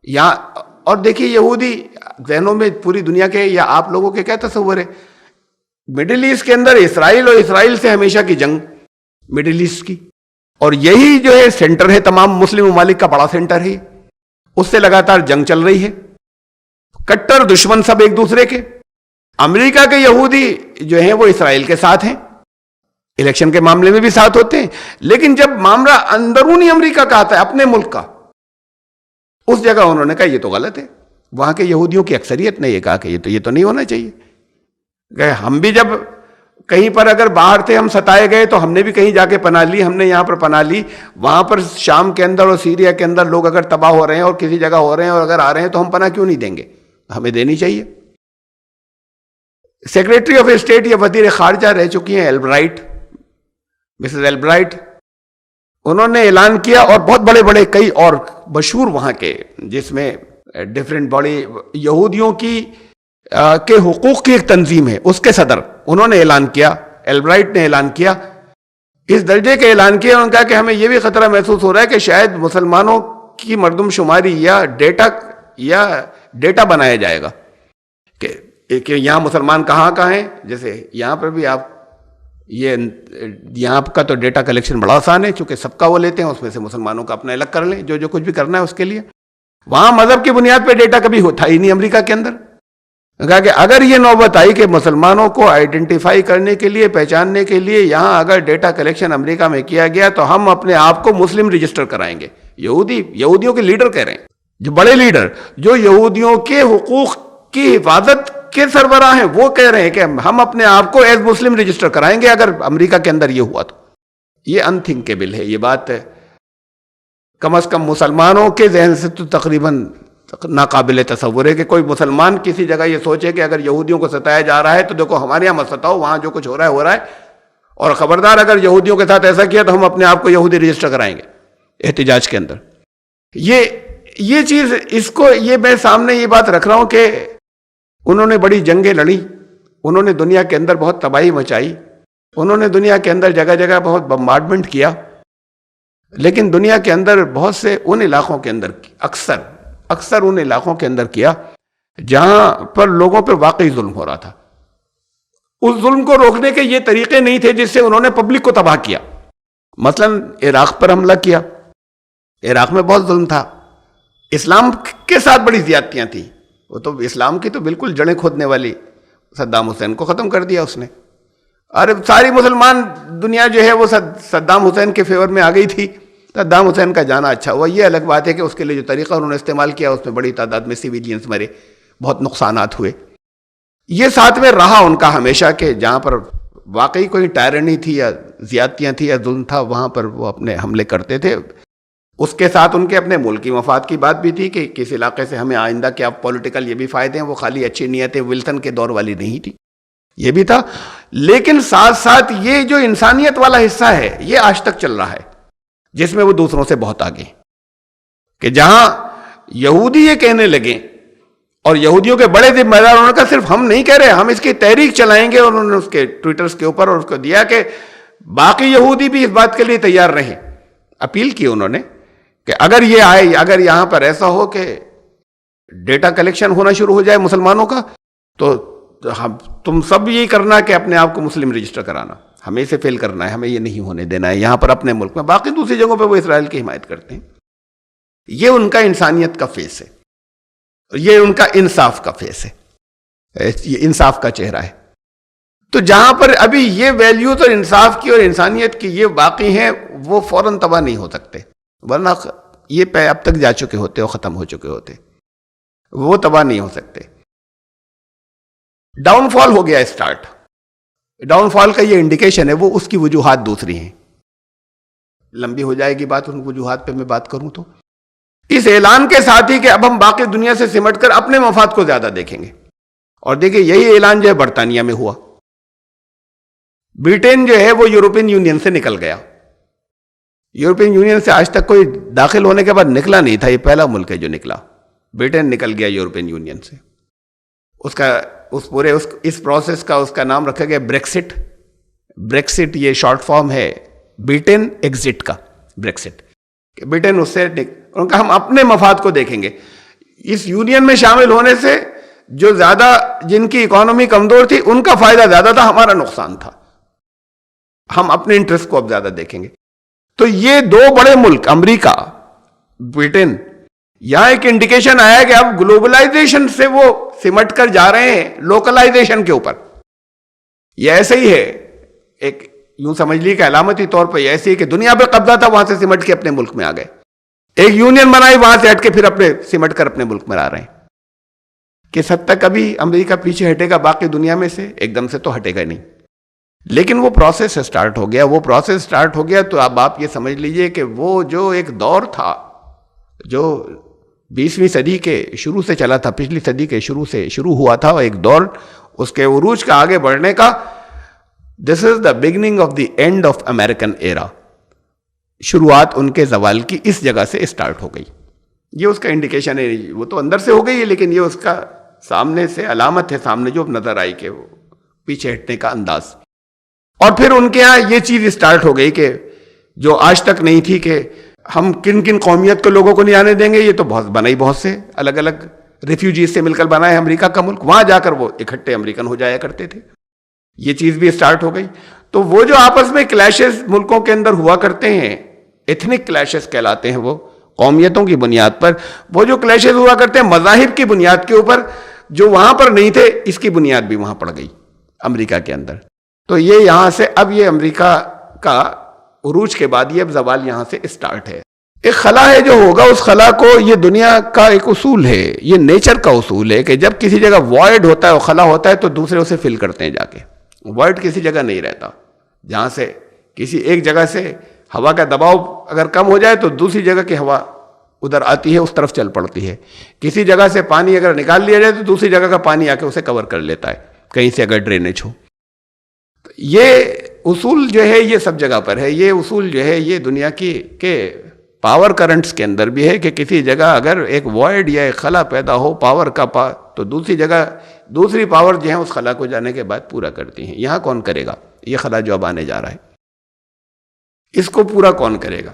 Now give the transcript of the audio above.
یا اور دیکھیے یہودی ذہنوں میں پوری دنیا کے یا آپ لوگوں کے کیا تصور ہے؟ مڈل ایسٹ کے اندر اسرائیل اور اسرائیل سے ہمیشہ کی جنگ مڈل ایسٹ کی، اور یہی جو ہے سینٹر ہے تمام مسلم ممالک کا، بڑا سینٹر ہے، اس سے لگاتار جنگ چل رہی ہے، کٹر دشمن سب ایک دوسرے کے۔ امریکہ کے یہودی جو ہیں وہ اسرائیل کے ساتھ ہیں، الیکشن کے معاملے میں بھی ساتھ ہوتے ہیں، لیکن جب معاملہ اندرونی امریکہ کا آتا ہے، اپنے ملک کا، اس جگہ انہوں نے کہا یہ تو غلط ہے۔ وہاں کے یہودیوں کی اکثریت نے یہ کہا کہ یہ تو نہیں ہونا چاہیے۔ کہ ہم بھی جب کہیں پر اگر باہر تھے، ہم ستائے گئے، تو ہم نے بھی کہیں جا کے پناہ لی، ہم نے یہاں پر پناہ لی، وہاں پر شام کے اندر اور سیریا کے اندر لوگ اگر تباہ ہو رہے ہیں اور کسی جگہ ہو رہے ہیں اور اگر آ رہے ہیں تو ہم پناہ کیوں نہیں دیں گے؟ ہمیں دینی چاہیے۔ سیکریٹری آف اسٹیٹ یا وزیر خارجہ رہ چکی ہیں البرائٹ، مسز البرائٹ، انہوں نے اعلان کیا، اور بہت بڑے بڑے کئی اور مشہور وہاں کے، جس میں ڈیفرنٹ بڑی یہودیوں کے حقوق کی ایک تنظیم ہے، اس کے صدر، انہوں نے اعلان کیا، البرائٹ نے اعلان کیا، اس درجے کے اعلان کیا، انہوں نے کہا کہ ہمیں یہ بھی خطرہ محسوس ہو رہا ہے کہ شاید مسلمانوں کی مردم شماری یا ڈیٹا بنایا جائے گا کہ یہاں مسلمان کہاں ہیں۔ جیسے یہاں پر بھی آپ یہاں کا تو ڈیٹا کلیکشن بڑا آسان ہے، چونکہ سب کا وہ لیتے ہیں، اس میں سے مسلمانوں کا اپنا الگ کر لیں، جو کچھ بھی کرنا ہے اس کے لیے۔ وہاں مذہب کی بنیاد پہ ڈیٹا کبھی ہوتا ہی نہیں امریکہ کے اندر۔ کہا کہ اگر یہ نوبت آئی کہ مسلمانوں کو آئیڈینٹیفائی کرنے کے لیے، پہچاننے کے لیے یہاں اگر ڈیٹا کلیکشن امریکہ میں کیا گیا تو ہم اپنے آپ کو مسلم رجسٹر کرائیں گے۔ یہودیوں کے لیڈر کہہ رہے ہیں، جو بڑے لیڈر جو یہودیوں کے حقوق کی حفاظت کے سربراہ ہیں، وہ کہہ رہے ہیں کہ ہم اپنے آپ کو ایز مسلم رجسٹر کرائیں گے اگر امریکہ کے اندر یہ ہوا تو۔ یہ انتھنکیبل ہے، یہ بات ہے کم از کم مسلمانوں کے ذہن سے تو تقریباً ناقابل تصور ہے کہ کوئی مسلمان کسی جگہ یہ سوچے کہ اگر یہودیوں کو ستایا جا رہا ہے تو دیکھو ہمارے یہاں مت ستاؤ، وہاں جو کچھ ہو رہا ہے، اور خبردار اگر یہودیوں کے ساتھ ایسا کیا تو ہم اپنے آپ کو یہودی رجسٹر کرائیں گے احتجاج کے اندر۔ یہ چیز، اس کو یہ میں سامنے یہ بات رکھ رہا ہوں کہ انہوں نے بڑی جنگیں لڑی، انہوں نے دنیا کے اندر بہت تباہی مچائی، انہوں نے دنیا کے اندر جگہ جگہ بہت بمبارڈمنٹ کیا، لیکن دنیا کے اندر بہت سے ان علاقوں کے اندر اکثر ان علاقوں کے اندر کیا جہاں پر لوگوں پر واقعی ظلم ہو رہا تھا۔ اس ظلم کو روکنے کے یہ طریقے نہیں تھے جس سے انہوں نے پبلک کو تباہ کیا۔ مثلا عراق پر حملہ کیا، عراق میں بہت ظلم تھا، اسلام کے ساتھ بڑی زیادتیاں تھیں، وہ تو اسلام کی تو بالکل جڑیں کھودنے والی، صدام حسین کو ختم کر دیا اس نے، اور ساری مسلمان دنیا جو ہے وہ صدام حسین کے فیور میں آ گئی تھی۔ صدام حسین کا جانا اچھا ہوا، یہ الگ بات ہے کہ اس کے لیے جو طریقہ انہوں نے استعمال کیا اس میں بڑی تعداد میں سویلینز مرے، بہت نقصانات ہوئے۔ یہ ساتھ میں رہا ان کا ہمیشہ کہ جہاں پر واقعی کوئی ٹائرنی تھی یا زیادتیاں تھی یا ظلم تھا وہاں پر وہ اپنے حملے کرتے تھے۔ اس کے ساتھ ان کے اپنے ملکی مفاد کی بات بھی تھی کہ کس علاقے سے ہمیں آئندہ کیا پولیٹیکل یہ بھی فائدے ہیں، وہ خالی اچھی نیتیں ولسن کے دور والی نہیں تھی، یہ بھی تھا۔ لیکن ساتھ ساتھ یہ جو انسانیت والا حصہ ہے یہ آج تک چل رہا ہے، جس میں وہ دوسروں سے بہت آگے، کہ جہاں یہودی یہ کہنے لگے اور یہودیوں کے بڑے ذمہ دار، انہوں نے کہا صرف ہم نہیں کہہ رہے، ہم اس کی تحریک چلائیں گے، اور انہوں نے اس کے ٹویٹرز کے اوپر اور اس کو دیا کہ باقی یہودی بھی اس بات کے لیے تیار رہیں۔ اپیل کی انہوں نے کہ اگر یہ آئے، اگر یہاں پر ایسا ہو کہ ڈیٹا کلیکشن ہونا شروع ہو جائے مسلمانوں کا، تو تم سب یہی کرنا کہ اپنے آپ کو مسلم رجسٹر کرانا، ہمیں اسے فیل کرنا ہے، ہمیں یہ نہیں ہونے دینا ہے یہاں پر اپنے ملک میں۔ باقی دوسری جگہوں پہ وہ اسرائیل کی حمایت کرتے ہیں۔ یہ ان کا انسانیت کا فیس ہے، یہ ان کا انصاف کا فیس ہے، یہ انصاف کا چہرہ ہے۔ تو جہاں پر ابھی یہ ویلیوز اور انصاف کی اور انسانیت کی یہ باقی ہیں، وہ فوراً تباہ نہیں ہو سکتے، ورنہ یہ پہ اب تک جا چکے ہوتے اور ختم ہو چکے ہوتے، وہ تباہ نہیں ہو سکتے۔ ڈاؤن فال ہو گیا اسٹارٹ، ڈاؤن فال کا یہ انڈیکیشن ہے، وہ اس کی وجوہات دوسری ہیں، لمبی ہو جائے گی بات، ان وجوہات پہ میں بات کروں تو اس اعلان کے ساتھ ہی کہ اب ہم باقی دنیا سے سمٹ کر اپنے مفاد کو زیادہ دیکھیں گے۔ اور دیکھیں یہی اعلان جو ہے برطانیہ میں ہوا، برٹین جو ہے وہ یورپین یونین سے نکل گیا، یورپین یونین سے آج تک کوئی داخل ہونے کے بعد نکلا نہیں تھا، یہ پہلا ملک ہے جو نکلا، برٹین نکل گیا یورپین یونین سے۔ اس پروسیس کا اس کا نام رکھا گیا بریکسٹ۔ بریکسٹ یہ شارٹ فارم ہے برٹین ایگزٹ کا، بریکسٹ، کہ برٹین اس سے ان کا ہم اپنے مفاد کو دیکھیں گے۔ اس یونین میں شامل ہونے سے جو زیادہ جن کی اکانومی کمزور تھی ان کا فائدہ زیادہ تھا، ہمارا نقصان تھا. ہم اپنے انٹرسٹ کو اب زیادہ دیکھیں گے. تو یہ دو بڑے ملک امریکہ، برٹن، یہاں ایک انڈیکیشن آیا کہ اب گلوبلائزیشن سے وہ سمٹ کر جا رہے ہیں لوکلائزیشن کے اوپر. یہ ایسے ہی ہے، ایک یوں سمجھ لی کہ علامتی طور پہ ایسے ہی کہ دنیا پہ قبضہ تھا، وہاں سے سمٹ کے اپنے ملک میں آ گئے. ایک یونین بنائی، وہاں سے ہٹ کے پھر اپنے سمٹ کر اپنے ملک میں آ رہے ہیں. کس حد تک ابھی امریکہ پیچھے ہٹے گا باقی دنیا میں سے؟ ایک دم سے تو ہٹے گا نہیں، لیکن وہ پروسیس سٹارٹ ہو گیا. تو اب آپ یہ سمجھ لیجئے کہ وہ جو ایک دور تھا جو 20ویں صدی کے شروع سے چلا تھا، پچھلی صدی کے شروع سے شروع ہوا تھا ایک دور، اس کے عروج کا آگے بڑھنے کا، this is the beginning of the end of American era. شروعات ان کے زوال کی اس جگہ سے اسٹارٹ ہو گئی. یہ اس کا انڈیکیشن ہے. وہ تو اندر سے ہو گئی ہے، لیکن یہ اس کا سامنے سے علامت ہے، سامنے جو نظر آئی کہ وہ پیچھے ہٹنے کا انداز. اور پھر ان کے ہاں یہ چیز اسٹارٹ ہو گئی کہ جو آج تک نہیں تھی کہ ہم کن کن قومیت کے لوگوں کو نہیں آنے دیں گے. یہ تو بہت سے الگ الگ ریفیوجیز سے مل کر بنا ہے امریکہ کا ملک. وہاں جا کر وہ اکٹھے امریکن ہو جایا کرتے تھے. یہ چیز بھی اسٹارٹ ہو گئی. تو وہ جو آپس میں کلیشز ملکوں کے اندر ہوا کرتے ہیں، ایتھنک کلیشز کہلاتے ہیں، وہ قومیتوں کی بنیاد پر وہ جو کلیشز ہوا کرتے ہیں مذاہب کی بنیاد کے اوپر، جو وہاں پر نہیں تھے، اس کی بنیاد بھی وہاں پڑ گئی امریکہ کے اندر. تو یہ یہاں سے اب یہ امریکہ کا عروج کے بعد یہ اب زوال یہاں سے اسٹارٹ ہے. ایک خلا ہے جو ہوگا، اس خلا کو یہ دنیا کا ایک اصول ہے، یہ نیچر کا اصول ہے کہ جب کسی جگہ وائڈ ہوتا ہے، خلا ہوتا ہے، تو دوسرے اسے فل کرتے ہیں جا کے. وائڈ کسی جگہ نہیں رہتا. جہاں سے کسی ایک جگہ سے ہوا کا دباؤ اگر کم ہو جائے تو دوسری جگہ کی ہوا ادھر آتی ہے، اس طرف چل پڑتی ہے. کسی جگہ سے پانی اگر نکال لیا جائے تو دوسری جگہ کا پانی آ کے اسے کور کر لیتا ہے، کہیں سے اگر ڈرینیج ہو. یہ اصول جو ہے یہ سب جگہ پر ہے. یہ اصول جو ہے یہ دنیا کی کے پاور کرنٹس کے اندر بھی ہے کہ کسی جگہ اگر ایک وائڈ یا ایک خلا پیدا ہو پاور کا تو دوسری جگہ دوسری پاور جو ہے اس خلا کو جانے کے بعد پورا کرتی ہیں. یہاں کون کرے گا؟ یہ خلا جو اب آنے جا رہا ہے اس کو پورا کون کرے گا؟